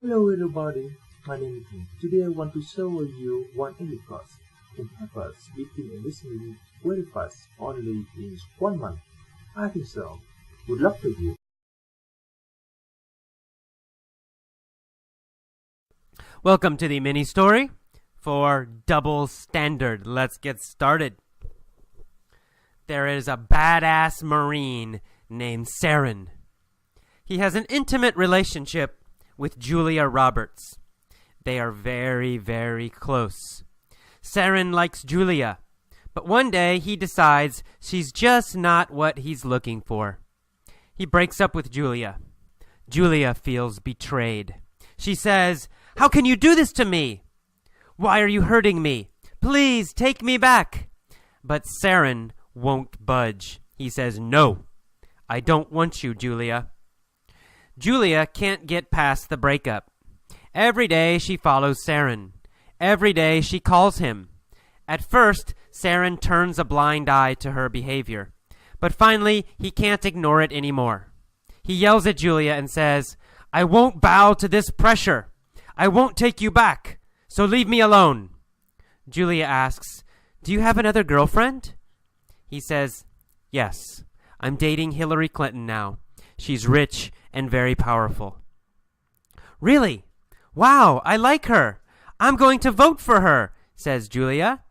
Hello everybody, my name is Nick. Today I want to show you one English class can help us speaking and listening very fast only in 1 month. I think so. Good luck to you. Welcome to the mini story for Double Standard. Let's get started. There is a badass Marine named Saren. He has an intimate relationship with Julia Roberts. They are very, very close. Saren likes Julia, but one day he decides she's just not what he's looking for. He breaks up with Julia. Julia feels betrayed. She says, "How can you do this to me? Why are you hurting me? Please take me back." But Saren won't budge. He says, "No, I don't want you, Julia." Julia can't get past the breakup. Every day she follows Saren. Every day she calls him. At first, Saren turns a blind eye to her behavior. But finally, he can't ignore it anymore. He yells at Julia and says, "I won't bow to this pressure. I won't take you back, so leave me alone." Julia asks, "Do you have another girlfriend?" He says, "Yes, I'm dating Hillary Clinton now. She's rich and very powerful." "Really? Wow, I like her. I'm going to vote for her," says Julia.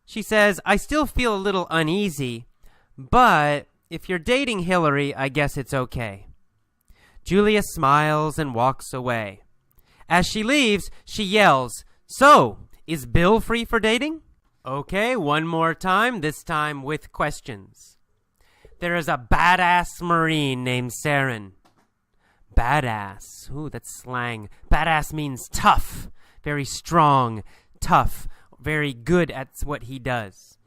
She says, "I still feel a little uneasy, but if you're dating Hillary, I guess it's okay." Julia smiles and walks away. As she leaves, she yells, "So, is Bill free for dating?" Okay, one more time, this time with questions. There is a badass Marine named Saren. Badass. Ooh, that's slang. Badass means tough, very strong, tough, very good at what he does.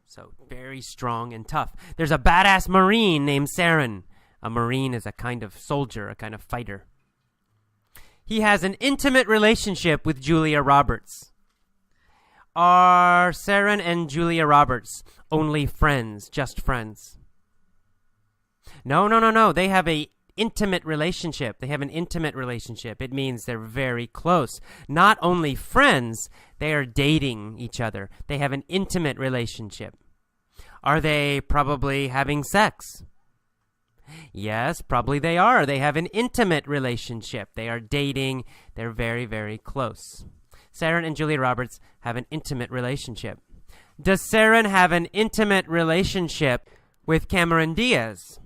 So, very strong and tough. There's a badass Marine named Saren. A Marine is a kind of soldier, a kind of fighter. He has an intimate relationship with Julia Roberts. Are Saren and Julia Roberts only friends, just friends? No. They have an intimate relationship. It means they're very close. Not only friends, they are dating each other. They have an intimate relationship. Are they probably having sex? Yes, probably they are. They have an intimate relationship. They are dating. They're very, very close. Saren and Julia Roberts have an intimate relationship. Does Saren have an intimate relationship with Cameron Diaz?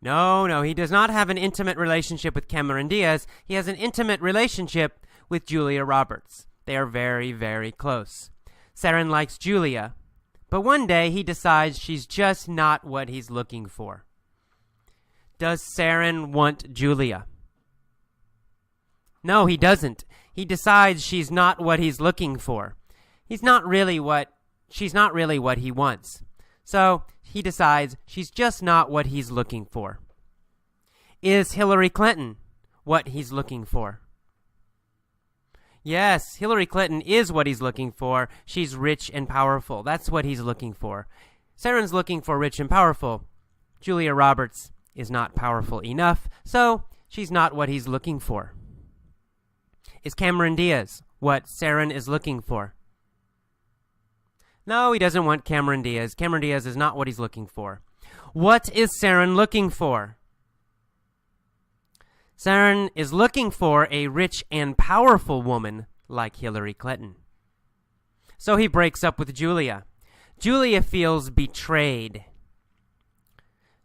No, he does not have an intimate relationship with Cameron Diaz. He has an intimate relationship with Julia Roberts. They are very, very close. Saren likes Julia, but one day he decides she's just not what he's looking for. Does Saren want Julia? No, he doesn't. He decides she's not what he's looking for. She's not really what he wants. So he decides she's just not what he's looking for. Is Hillary Clinton what he's looking for? Yes, Hillary Clinton is what he's looking for. She's rich and powerful. That's what he's looking for. Saren's looking for rich and powerful. Julia Roberts is not powerful enough, so she's not what he's looking for. Is Cameron Diaz what Saren is looking for? No, he doesn't want Cameron Diaz. Cameron Diaz is not what he's looking for. What is Saren looking for? Saren is looking for a rich and powerful woman like Hillary Clinton. So he breaks up with Julia. Julia feels betrayed.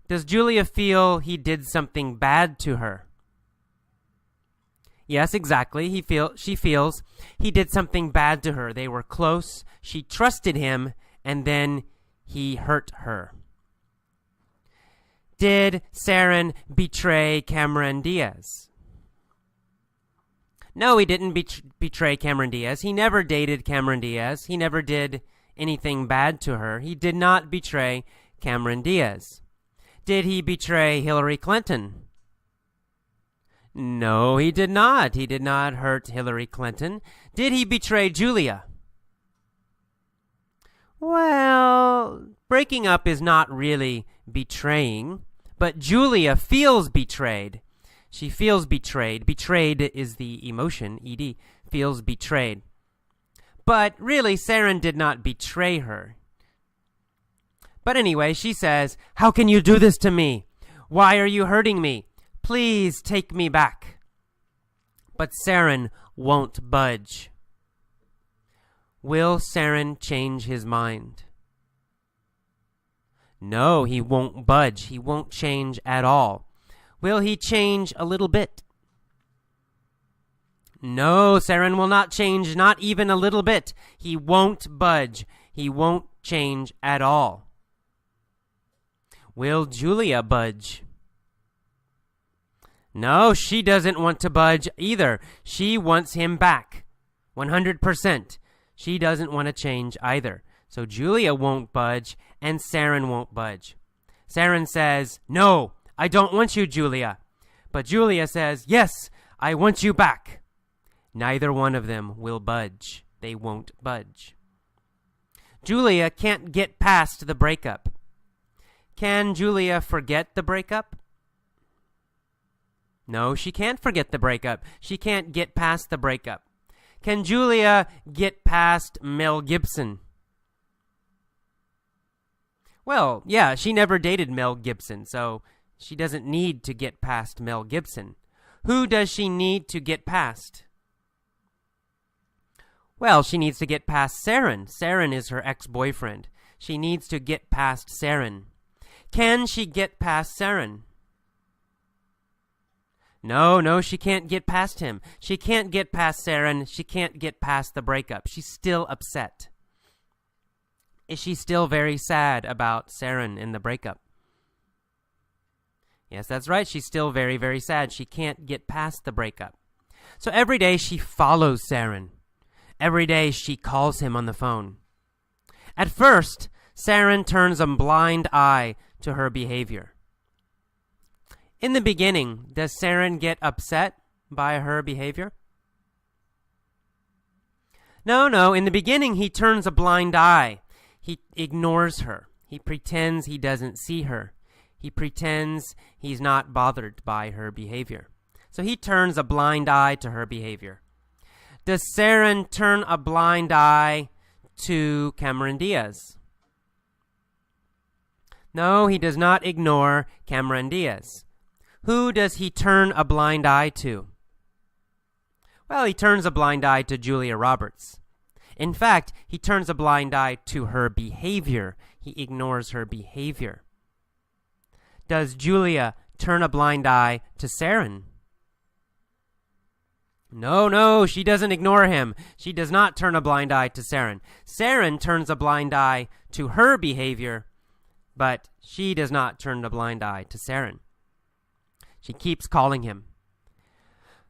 Does Julia feel he did something bad to her? Yes, exactly. She feels he did something bad to her. They were close. She trusted him, and then he hurt her. Did Saren betray Cameron Diaz? No, he didn't betray Cameron Diaz. He never dated Cameron Diaz. He never did anything bad to her. He did not betray Cameron Diaz. Did he betray Hillary Clinton? No, he did not. He did not hurt Hillary Clinton. Did he betray Julia? Well, breaking up is not really betraying, but Julia feels betrayed. She feels betrayed. Betrayed is the emotion, ed, feels betrayed. But really, Saren did not betray her. But anyway, she says, "How can you do this to me? Why are you hurting me? Please take me back." But Saren won't budge. Will Saren change his mind? No, he won't budge. He won't change at all. Will he change a little bit? No, Saren will not change, not even a little bit. He won't budge. He won't change at all. Will Julia budge? No, she doesn't want to budge either. She wants him back. 100%. She doesn't want to change either. So Julia won't budge, and Saren won't budge. Saren says, "No, I don't want you, Julia." But Julia says, "Yes, I want you back." Neither one of them will budge. They won't budge. Julia can't get past the breakup. Can Julia forget the breakup? No, she can't forget the breakup. She can't get past the breakup. Can Julia get past Mel Gibson? Well, yeah, she never dated Mel Gibson, so she doesn't need to get past Mel Gibson. Who does she need to get past? Well, she needs to get past Saren. Saren is her ex-boyfriend. She needs to get past Saren. Can she get past Saren? No, she can't get past him. She can't get past Saren. She can't get past the breakup. She's still upset. Is she still very sad about Saren and the breakup? Yes, that's right. She's still very, very sad. She can't get past the breakup. So every day she follows Saren. Every day she calls him on the phone. At first, Saren turns a blind eye to her behavior. In the beginning, does Saren get upset by her behavior? No. In the beginning, he turns a blind eye. He ignores her. He pretends he doesn't see her. He pretends he's not bothered by her behavior. So he turns a blind eye to her behavior. Does Saren turn a blind eye to Cameron Diaz? No, he does not ignore Cameron Diaz. Who does he turn a blind eye to? Well, he turns a blind eye to Julia Roberts. In fact, he turns a blind eye to her behavior. He ignores her behavior. Does Julia turn a blind eye to Saren? No, she doesn't ignore him. She does not turn a blind eye to Saren. Saren turns a blind eye to her behavior, but she does not turn a blind eye to Saren. She keeps calling him.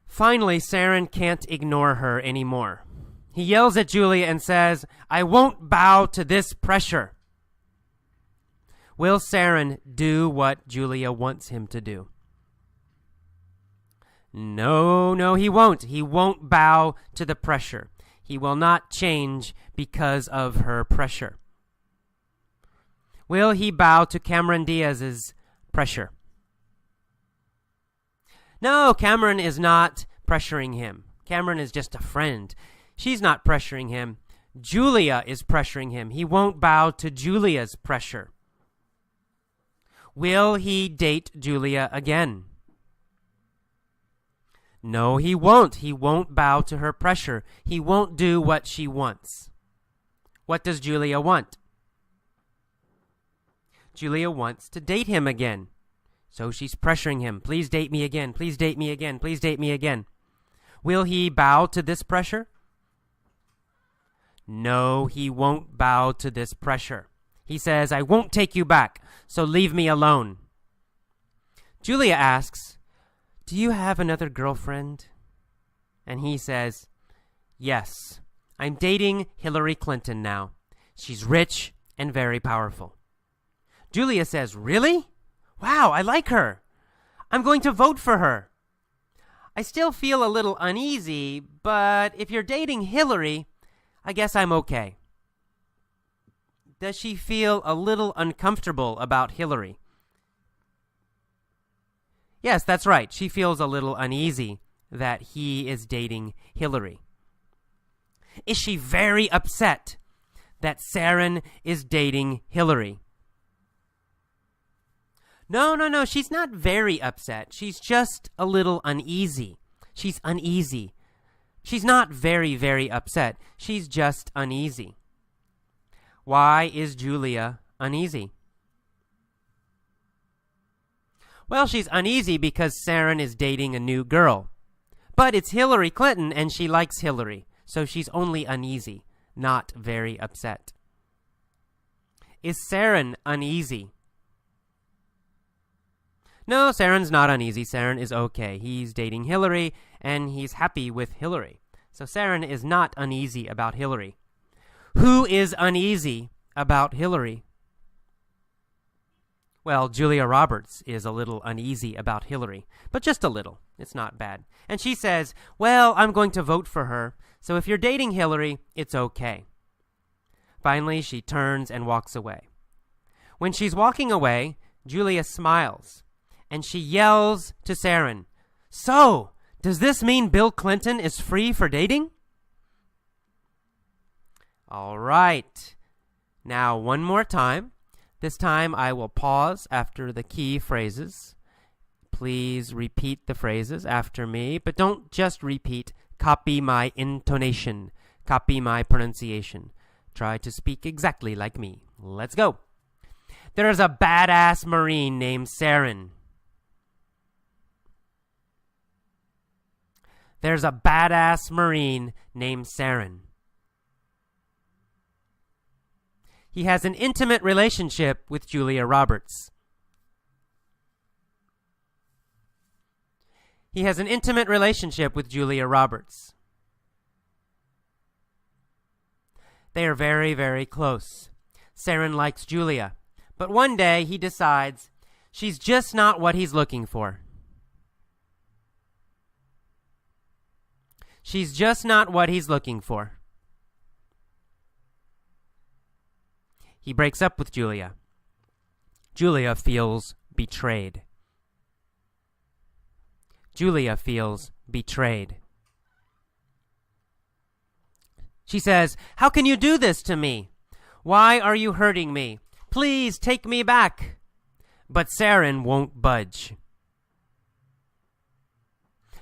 Finally, Saren can't ignore her anymore. He yells at Julia and says, "I won't bow to this pressure." Will Saren do what Julia wants him to do? No, he won't. He won't bow to the pressure. He will not change because of her pressure. Will he bow to Cameron Diaz's pressure? No, Cameron is not pressuring him. Cameron is just a friend. She's not pressuring him. Julia is pressuring him. He won't bow to Julia's pressure. Will he date Julia again? No, he won't. He won't bow to her pressure. He won't do what she wants. What does Julia want? Julia wants to date him again. So she's pressuring him. Please date me again. Please date me again. Please date me again. Will he bow to this pressure? No, he won't bow to this pressure. He says, "I won't take you back, so leave me alone." Julia asks, "Do you have another girlfriend?" And he says, "Yes, I'm dating Hillary Clinton now. She's rich and very powerful." Julia says, "Really? Wow, I like her. I'm going to vote for her. I still feel a little uneasy, but if you're dating Hillary, I guess I'm okay." Does she feel a little uncomfortable about Hillary? Yes, that's right. She feels a little uneasy that he is dating Hillary. Is she very upset that Saren is dating Hillary? No, she's not very upset. She's just a little uneasy. She's uneasy. She's not very, very upset. She's just uneasy. Why is Julia uneasy? Well, she's uneasy because Saren is dating a new girl. But it's Hillary Clinton, and she likes Hillary. So she's only uneasy, not very upset. Is Saren uneasy? No, Saren's not uneasy. Saren is okay. He's dating Hillary, and he's happy with Hillary. So Saren is not uneasy about Hillary. Who is uneasy about Hillary? Well, Julia Roberts is a little uneasy about Hillary, but just a little. It's not bad. And she says, well, I'm going to vote for her, so if you're dating Hillary, it's okay. Finally, she turns and walks away. When she's walking away, Julia smiles, and she yells to Saren, so, does this mean Bill Clinton is free for dating? All right. Now, one more time. This time I will pause after the key phrases. Please repeat the phrases after me, but don't just repeat. Copy my intonation. Copy my pronunciation. Try to speak exactly like me. Let's go. There's a badass Marine named Saren. There's a badass Marine named Saren. He has an intimate relationship with Julia Roberts. He has an intimate relationship with Julia Roberts. They are very, very close. Saren likes Julia, but one day he decides she's just not what he's looking for. She's just not what he's looking for. He breaks up with Julia. Julia feels betrayed. Julia feels betrayed. She says, how can you do this to me? Why are you hurting me? Please take me back. But Saren won't budge.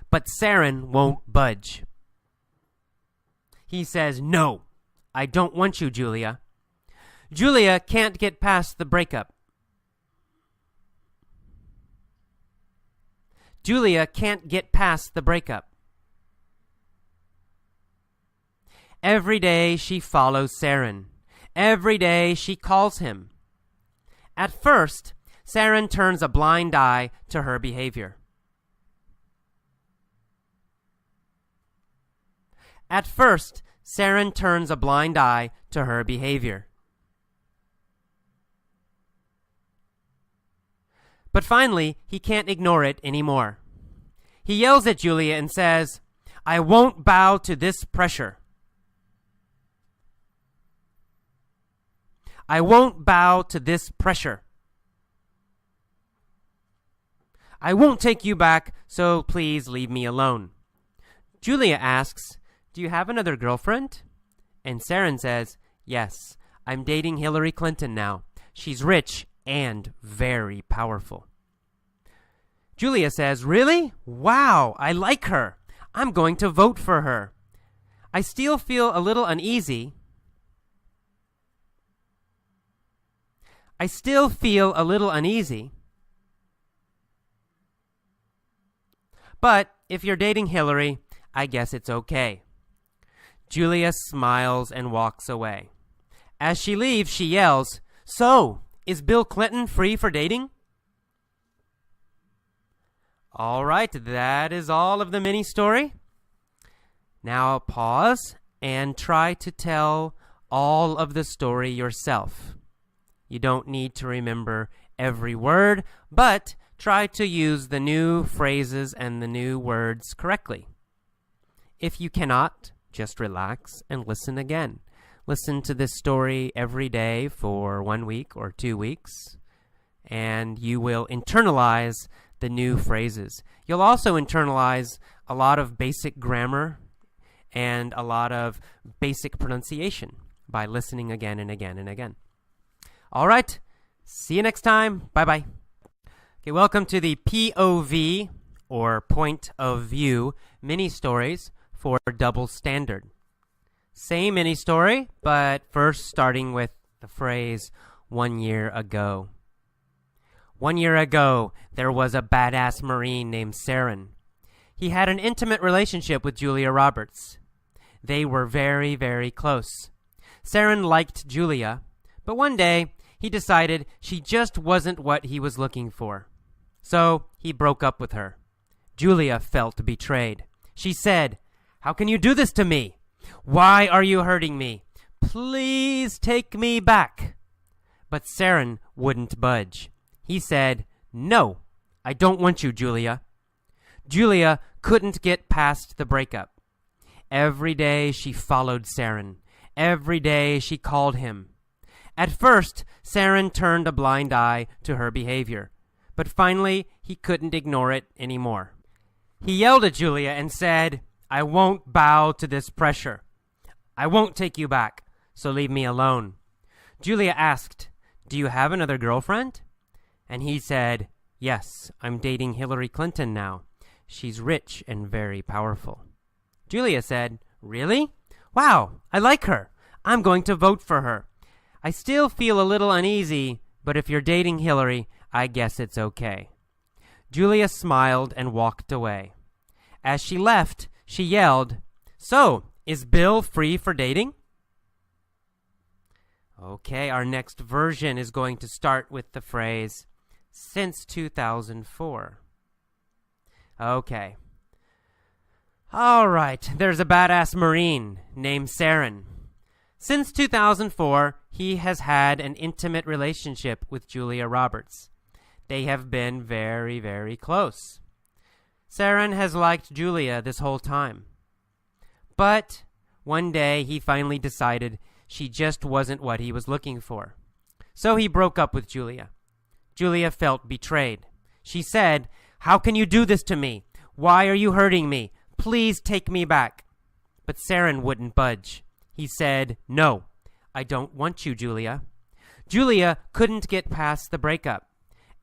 But Saren won't budge. He says, no, I don't want you, Julia. Julia can't get past the breakup. Julia can't get past the breakup. Every day she follows Saren. Every day she calls him. At first, Saren turns a blind eye to her behavior. At first, Saren turns a blind eye to her behavior. But finally, he can't ignore it anymore. He yells at Julia and says, I won't bow to this pressure. I won't bow to this pressure. I won't take you back, so please leave me alone. Julia asks, do you have another girlfriend? And Saren says, yes, I'm dating Hillary Clinton now. She's rich and very powerful. Julia says, really? Wow, I like her. I'm going to vote for her. I still feel a little uneasy. I still feel a little uneasy. But if you're dating Hillary, I guess it's okay. Julia smiles and walks away. As she leaves, she yells, so, is Bill Clinton free for dating? All right, that is all of the mini story. Now pause and try to tell all of the story yourself. You don't need to remember every word, but try to use the new phrases and the new words correctly. If you cannot, just relax and listen again. Listen to this story every day for 1 week or 2 weeks, and you will internalize the new phrases. You'll also internalize a lot of basic grammar and a lot of basic pronunciation by listening again and again and again. All right, see you next time. Bye-bye. Okay, welcome to the POV, or point of view, mini stories for double standard. Same mini story, but first starting with the phrase 1 year ago. 1 year ago, there was a badass Marine named Saren. He had an intimate relationship with Julia Roberts. They were very, very close. Saren liked Julia, but one day he decided she just wasn't what he was looking for. So he broke up with her. Julia felt betrayed. She said, "How can you do this to me? Why are you hurting me? Please take me back." But Saren wouldn't budge. He said, "No, I don't want you, Julia." Julia couldn't get past the breakup. Every day she followed Saren. Every day she called him. At first, Saren turned a blind eye to her behavior, but finally he couldn't ignore it anymore. He yelled at Julia and said, "I won't bow to this pressure. I won't take you back, so leave me alone." Julia asked, "Do you have another girlfriend?" And he said, "Yes, I'm dating Hillary Clinton now. She's rich and very powerful." Julia said, "Really? Wow, I like her. I'm going to vote for her. I still feel a little uneasy, but if you're dating Hillary, I guess it's okay." Julia smiled and walked away. As she left, she yelled, "So, is Bill free for dating?" Okay, our next version is going to start with the phrase, "since 2004. Okay. All right, there's a badass Marine named Saren. Since 2004, he has had an intimate relationship with Julia Roberts. They have been very, very close. Saren has liked Julia this whole time. But one day he finally decided she just wasn't what he was looking for. So he broke up with Julia. Julia felt betrayed. She said, "How can you do this to me? Why are you hurting me? Please take me back." But Saren wouldn't budge. He said, "No, I don't want you, Julia." Julia couldn't get past the breakup.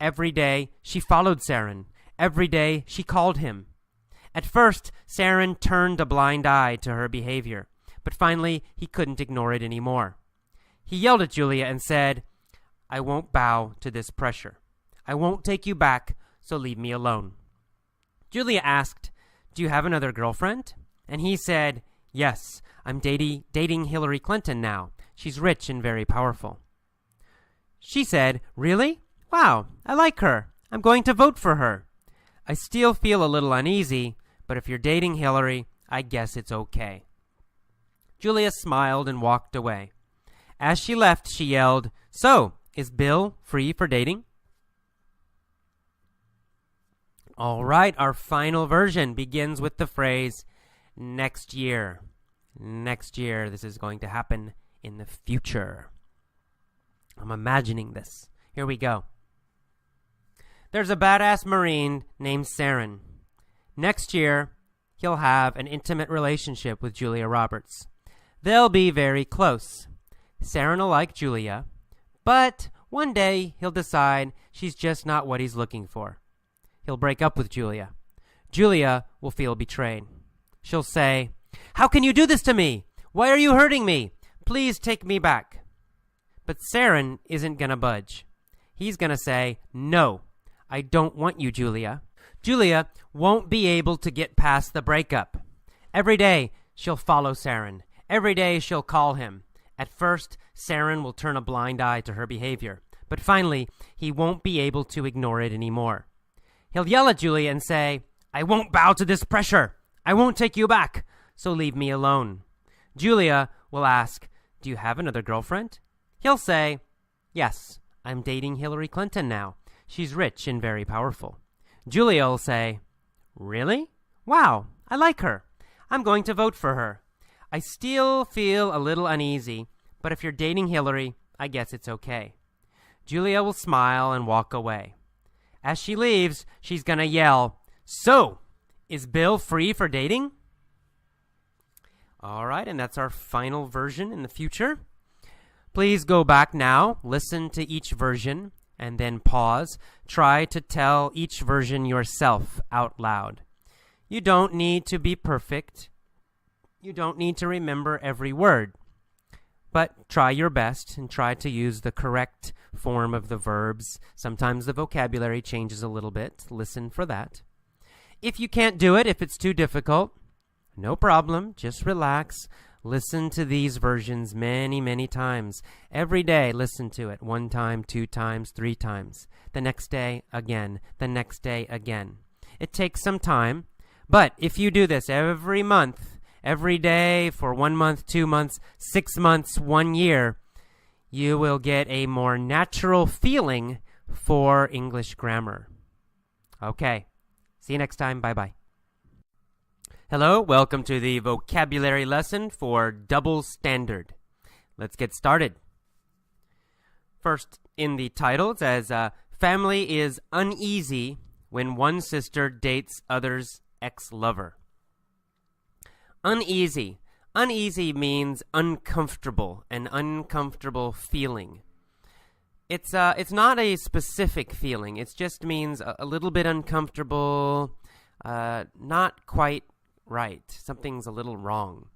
Every day she followed Saren. Every day she called him. At first, Saren turned a blind eye to her behavior, but finally he couldn't ignore it anymore. He yelled at Julia and said, "I won't bow to this pressure. I won't take you back, so leave me alone." Julia asked, "Do you have another girlfriend?" And he said, "Yes, I'm dating Hillary Clinton now. She's rich and very powerful." She said, "Really? Wow, I like her. I'm going to vote for her. I still feel a little uneasy, but if you're dating Hillary, I guess it's okay." Julia smiled and walked away. As she left, she yelled, "So, is Bill free for dating?" All right, our final version begins with the phrase, "next year." Next year, this is going to happen in the future. I'm imagining this. Here we go. There's a badass Marine named Saren. Next year, he'll have an intimate relationship with Julia Roberts. They'll be very close. Saren will like Julia, but one day he'll decide she's just not what he's looking for. He'll break up with Julia. Julia will feel betrayed. She'll say, "How can you do this to me? Why are you hurting me? Please take me back." But Saren isn't going to budge. He's going to say, "No, I don't want you, Julia." Julia won't be able to get past the breakup. Every day, she'll follow Saren. Every day, she'll call him. At first, Saren will turn a blind eye to her behavior. But finally, he won't be able to ignore it anymore. He'll yell at Julia and say, "I won't bow to this pressure. I won't take you back, so leave me alone." Julia will ask, "Do you have another girlfriend?" He'll say, "Yes, I'm dating Hillary Clinton now. She's rich and very powerful." Julia will say, "Really? Wow, I like her. I'm going to vote for her. I still feel a little uneasy, but if you're dating Hillary, I guess it's okay." Julia will smile and walk away. As she leaves, she's gonna yell, "So, is Bill free for dating?" All right, and that's our final version in the future. Please go back now, listen to each version, and then pause. Try to tell each version yourself out loud. You don't need to be perfect. You don't need to remember every word. But try your best and try to use the correct form of the verbs. Sometimes the vocabulary changes a little bit. Listen for that. If you can't do it, if it's too difficult, no problem. Just relax. Listen to these versions many, many times. Every day, listen to it 1 time, 2 times, 3 times. The next day, again. The next day, again. It takes some time, but if you do this every month, every day for 1 month, 2 months, 6 months, 1 year, you will get a more natural feeling for English grammar. Okay. See you next time. Bye-bye. Hello, welcome to the vocabulary lesson for double standard. Let's get started. First, in the title, it says, family is uneasy when one sister dates other's ex-lover. Uneasy. Uneasy means uncomfortable, an uncomfortable feeling. It's not a specific feeling. It just means a little bit uncomfortable, not quite right. Something's a little wrong.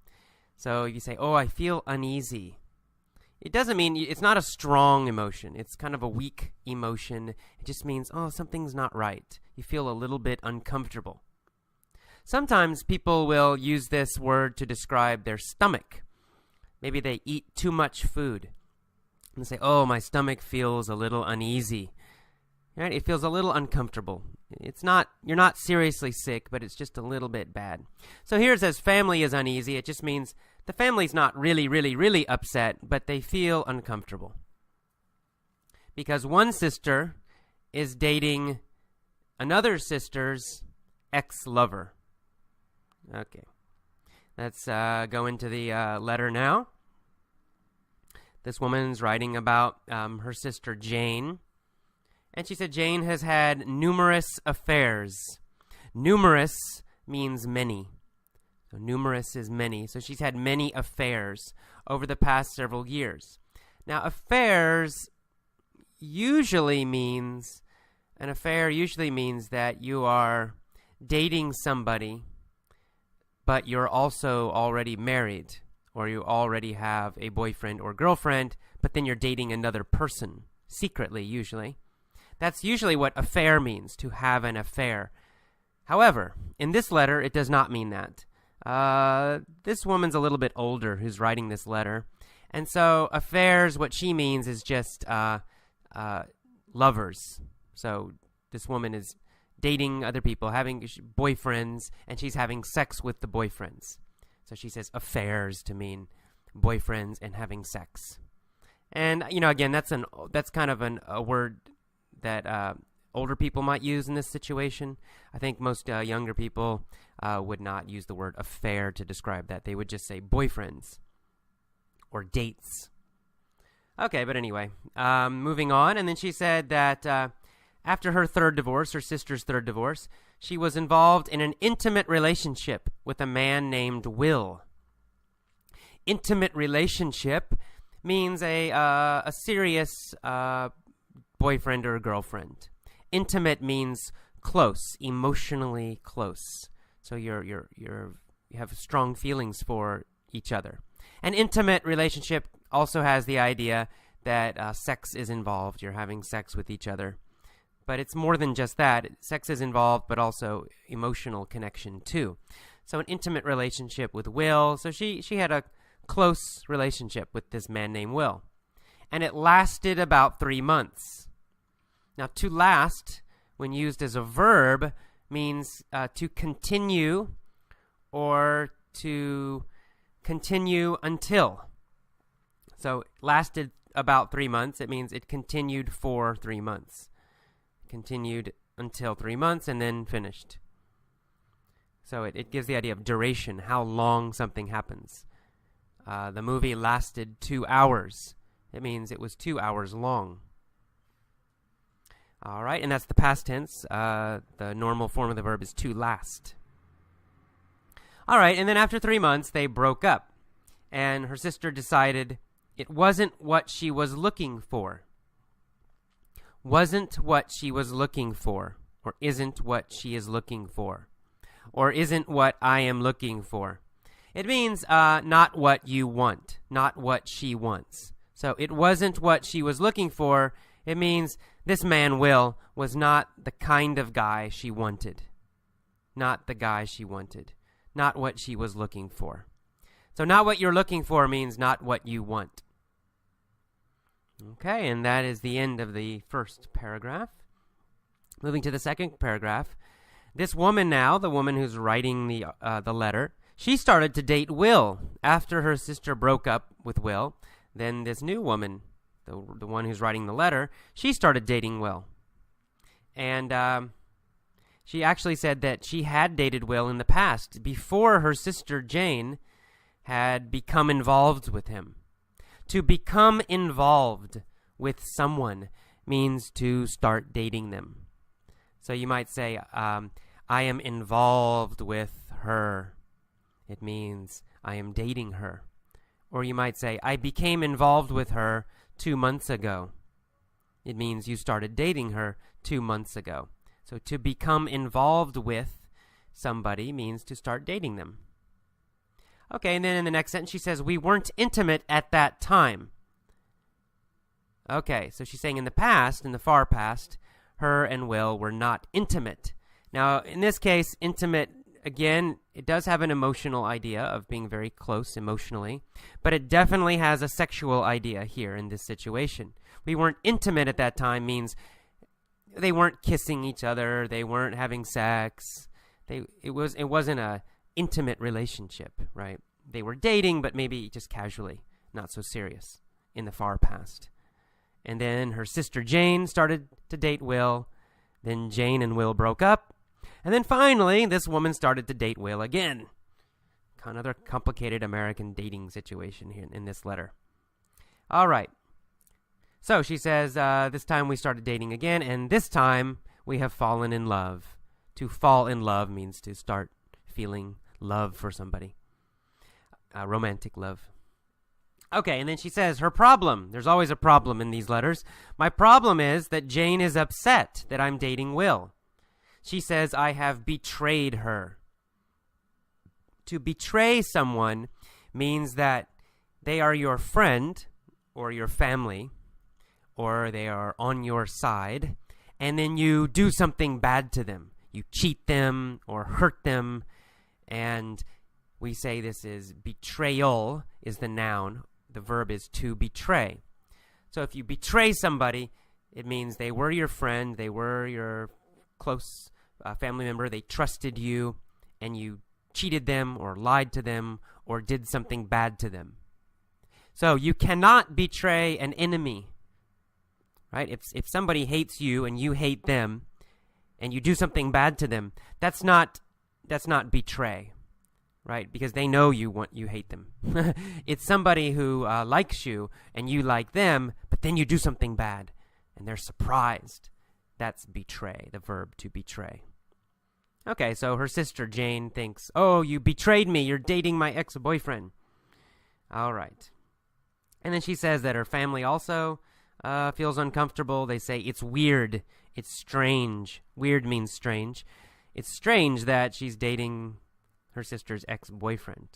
So you say, oh, I feel uneasy. It doesn't mean, it's not a strong emotion. It's kind of a weak emotion. It just means, oh, something's not right. You feel a little bit uncomfortable. Sometimes people will use this word to describe their stomach. Maybe they eat too much food. And say, oh, my stomach feels a little uneasy. Right? It feels a little uncomfortable. You're not seriously sick, but it's just a little bit bad. So here it says family is uneasy. It just means the family's not really, really, really upset, but they feel uncomfortable. Because one sister is dating another sister's ex-lover. Okay. Let's go into the letter now. This woman's writing about her sister Jane. And she said Jane has had numerous affairs. Numerous means many. So numerous is many. So she's had many affairs over the past several years. Now, affairs usually means that you are dating somebody, but you're also already married, or you already have a boyfriend or girlfriend, but then you're dating another person, secretly usually. That's usually what affair means, to have an affair. However, in this letter, it does not mean that. This woman's a little bit older who's writing this letter. And so affairs, what she means is just lovers. So this woman is dating other people, having boyfriends, and she's having sex with the boyfriends. So she says affairs to mean boyfriends and having sex. And, again, that's kind of a word that older people might use in this situation. I think most younger people would not use the word affair to describe that. They would just say boyfriends or dates. Okay, but anyway, moving on. And then she said that after her sister's third divorce, she was involved in an intimate relationship with a man named Will. Intimate relationship means a serious boyfriend or girlfriend. Intimate means close, emotionally close. So you have strong feelings for each other. An intimate relationship also has the idea that sex is involved. You're having sex with each other. But it's more than just that. Sex is involved, but also emotional connection too. So an intimate relationship with Will. So she had a close relationship with this man named Will. And it lasted about 3 months. Now, to last, when used as a verb, means to continue or to continue until. So it lasted about 3 months. It means it continued for 3 months. Continued until 3 months and then finished. So it gives the idea of duration, how long something happens. The movie lasted 2 hours. It means it was 2 hours long. All right, and that's the past tense. The normal form of the verb is to last. All right, and then after 3 months, they broke up. And her sister decided it wasn't what she was looking for. Wasn't what she was looking for. Or isn't what she is looking for. Or isn't what I am looking for. It means not what you want. Not what she wants. So it wasn't what she was looking for. It means this man, Will, was not the kind of guy she wanted. Not the guy she wanted. Not what she was looking for. So not what you're looking for means not what you want. Okay, and that is the end of the first paragraph. Moving to the second paragraph. This woman now, the woman who's writing the letter, she started to date Will after her sister broke up with Will. Then this new woman, the one who's writing the letter, she started dating Will. And she actually said that she had dated Will in the past before her sister Jane had become involved with him. To become involved with someone means to start dating them. So you might say, I am involved with her. It means I am dating her. Or you might say, I became involved with her 2 months ago. It means you started dating her 2 months ago. So to become involved with somebody means to start dating them. Okay, and then in the next sentence she says, we weren't intimate at that time. Okay, so she's saying in the past, in the far past, her and Will were not intimate. Now, in this case, intimate, again, it does have an emotional idea of being very close emotionally, but it definitely has a sexual idea here in this situation. We weren't intimate at that time means they weren't kissing each other, they weren't having sex. It wasn't a intimate relationship, right? They were dating, but maybe just casually, not so serious in the far past. And then her sister Jane started to date Will. Then Jane and Will broke up. And then finally, this woman started to date Will again. Another complicated American dating situation here in this letter. All right. So she says, this time we started dating again, and this time we have fallen in love. To fall in love means to start feeling love for somebody. Romantic love. Okay, and then she says, her problem. There's always a problem in these letters. My problem is that Jane is upset that I'm dating Will. She says, I have betrayed her. To betray someone means that they are your friend or your family, or they are on your side, and then you do something bad to them. You cheat them or hurt them, and we say this is betrayal is the noun. The verb is to betray. So if you betray somebody, it means they were your friend, they were your close family member, they trusted you, and you cheated them or lied to them or did something bad to them. So you cannot betray an enemy, right? If somebody hates you and you hate them and you do something bad to them, that's not betray. Right, because they know you hate them. It's somebody who likes you and you like them, but then you do something bad and they're surprised. That's betray, the verb to betray. Okay, so her sister Jane thinks, oh, you betrayed me. You're dating my ex-boyfriend. All right. And then she says that her family also feels uncomfortable. They say it's weird. It's strange. Weird means strange. It's strange that she's dating her sister's ex-boyfriend.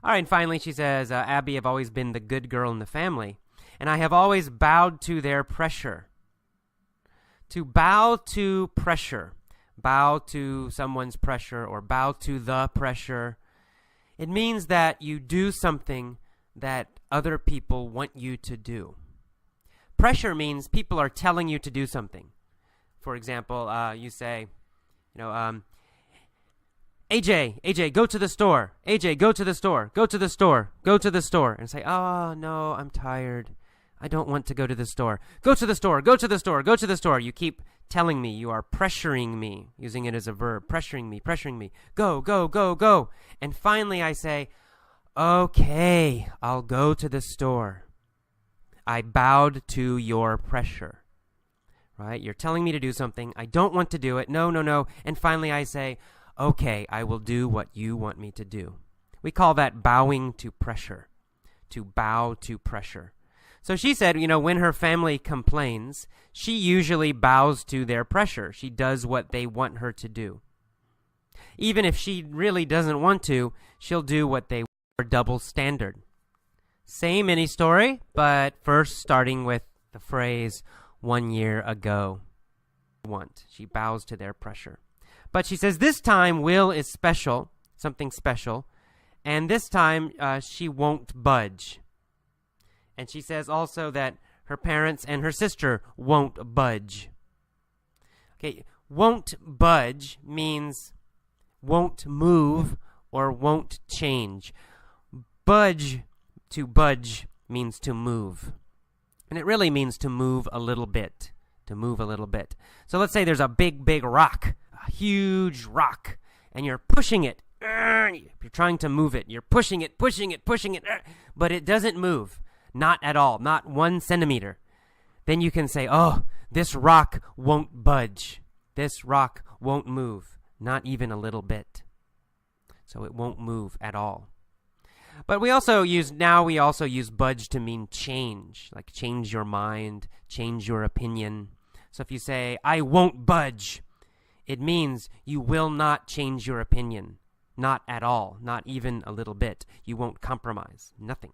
All right, and finally she says, Abby, I've always been the good girl in the family, and I have always bowed to their pressure. To bow to pressure, bow to someone's pressure, or bow to the pressure, it means that you do something that other people want you to do. Pressure means people are telling you to do something. For example, you say, AJ, go to the store. AJ, go to the store. Go to the store. Go to the store. And say, oh, no, I'm tired. I don't want to go to the store. Go to the store. Go to the store. Go to the store. You keep telling me. You are pressuring me, using it as a verb. Pressuring me, pressuring me. Go, go, go, go. And finally I say, okay, I'll go to the store. I bowed to your pressure. right? You're telling me to do something. I don't want to do it. No, no, no. And finally I say, okay, I will do what you want me to do. We call that bowing to pressure, to bow to pressure. So she said, when her family complains, she usually bows to their pressure. She does what they want her to do. Even if she really doesn't want to, she'll do what they want. Double standard. Same mini story, but first starting with the phrase 1 year ago. She bows to their pressure. But she says this time Will is special, something special, and this time she won't budge. And she says also that her parents and her sister won't budge. Okay, won't budge means won't move or won't change. Budge, to budge, means to move. And it really means to move a little bit. To move a little bit. So let's say there's a big, big rock, a huge rock, and you're pushing it. You're trying to move it. You're pushing it, but it doesn't move. Not at all. Not 1 centimeter. Then you can say, oh, this rock won't budge. This rock won't move. Not even a little bit. So it won't move at all. But we also use budge to mean change. Like change your mind, change your opinion. So if you say, I won't budge, it means you will not change your opinion. Not at all. Not even a little bit. You won't compromise. Nothing.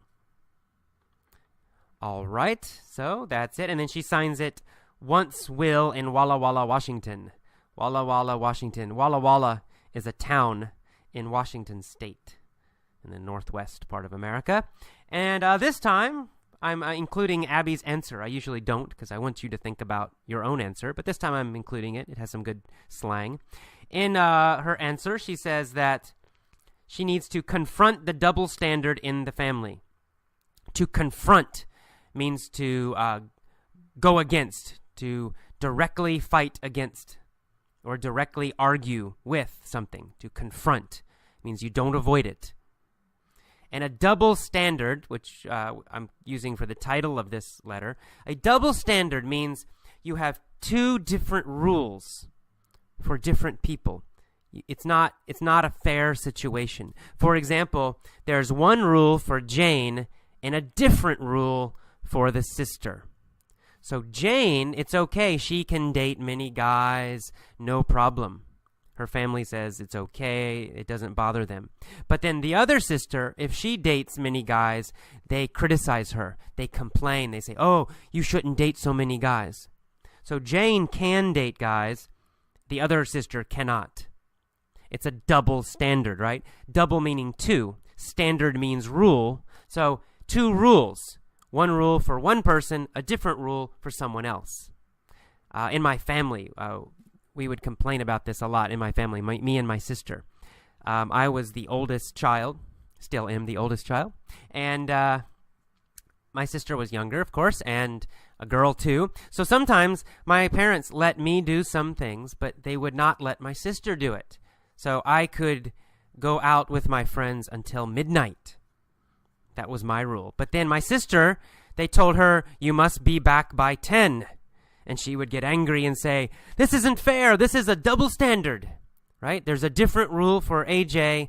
All right, so that's it. And then she signs it, once Will in Walla Walla, Washington. Walla Walla, Washington. Walla Walla is a town in Washington State in the northwest part of America. And this time, I'm including Abby's answer. I usually don't because I want you to think about your own answer. But this time I'm including it. It has some good slang. In her answer, she says that she needs to confront the double standard in the family. To confront means to go against, to directly fight against, or directly argue with something. To confront means you don't avoid it. And a double standard, which I'm using for the title of this letter, a double standard means you have 2 different rules for different people. It's not a fair situation. For example, there's one rule for Jane and a different rule for the sister. So Jane, it's okay. She can date many guys, no problem. Her family says it's okay. It doesn't bother them. But then the other sister, if she dates many guys, they criticize her. They complain. They say, oh, you shouldn't date so many guys. So Jane can date guys. The other sister cannot. It's a double standard, right? Double meaning 2. Standard means rule. So 2 rules. One rule for one person, a different rule for someone else. In my family, we would complain about this a lot in my family, me and my sister. I was the oldest child, still am the oldest child, and my sister was younger, of course, and a girl too. So sometimes my parents let me do some things, but they would not let my sister do it. So I could go out with my friends until midnight. That was my rule. But then my sister, they told her, you must be back by 10. And she would get angry and say, this isn't fair. This is a double standard, right? There's a different rule for AJ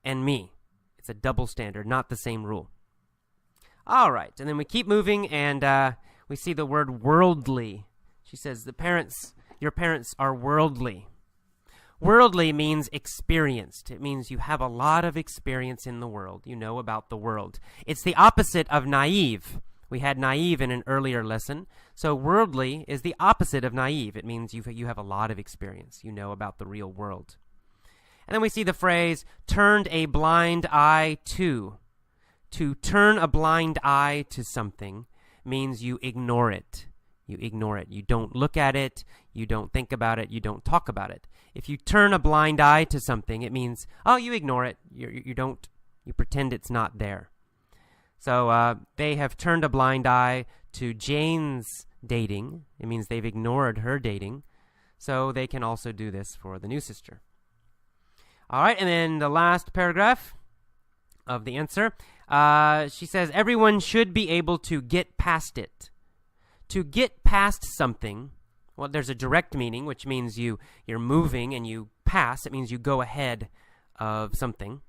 and me. It's a double standard, not the same rule. All right. And then we keep moving and we see the word worldly. She says, your parents are worldly. Worldly means experienced. It means you have a lot of experience in the world. You know about the world. It's the opposite of naive. We had naive in an earlier lesson. So worldly is the opposite of naive. It means you have a lot of experience. You know about the real world. And then we see the phrase, turned a blind eye to. To turn a blind eye to something means you ignore it. You ignore it. You don't look at it. You don't think about it. You don't talk about it. If you turn a blind eye to something, it means, oh, you ignore it. You pretend it's not there. So they have turned a blind eye to Jane's dating. It means they've ignored her dating. So they can also do this for the new sister. All right, and then the last paragraph of the answer. She says, everyone should be able to get past it. To get past something Well, there's a direct meaning, which means you're moving and you pass. It means you go ahead of something,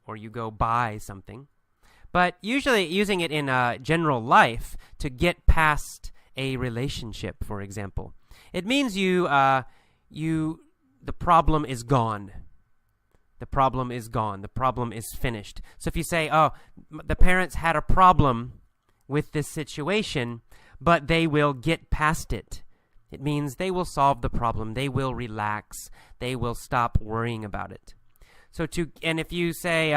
or you go by something. But usually using it in general life to get past a relationship, for example, it means the problem is gone. The problem is gone. The problem is finished. So if you say, oh, the parents had a problem with this situation, but they will get past it, it means they will solve the problem. They will relax. They will stop worrying about it. And if you say,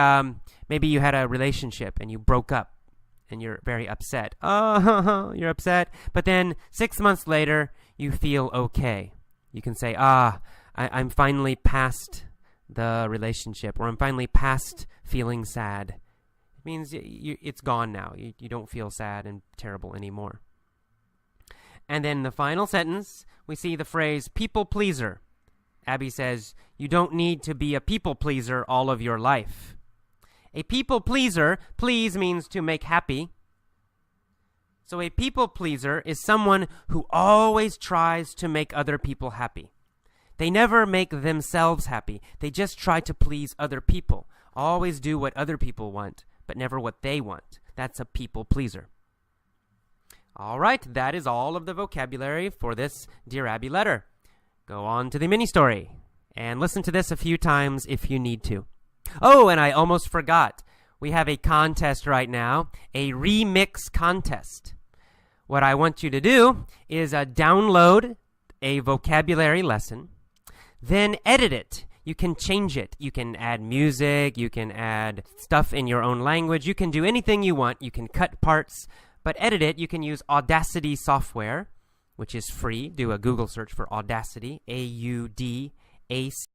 maybe you had a relationship and you broke up and you're very upset. Oh, you're upset. But then 6 months later, you feel okay. You can say, I'm finally past the relationship, or I'm finally past feeling sad. It means it's gone now. You don't feel sad and terrible anymore. And then the final sentence, we see the phrase people pleaser. Abby says, you don't need to be a people pleaser all of your life. A people pleaser, please means to make happy. So a people pleaser is someone who always tries to make other people happy. They never make themselves happy. They just try to please other people. Always do what other people want, but never what they want. That's a people pleaser. All right, that is all of the vocabulary for this Dear Abby letter. Go on to the mini story and listen to this a few times if you need to. Oh, and I almost forgot. We have a contest right now, a remix contest. What I want you to do is download a vocabulary lesson, then edit it. You can change it. You can add music. You can add stuff in your own language. You can do anything you want. You can cut parts, but edit it. You can use Audacity software, which is free. Do a Google search for Audacity, Audac.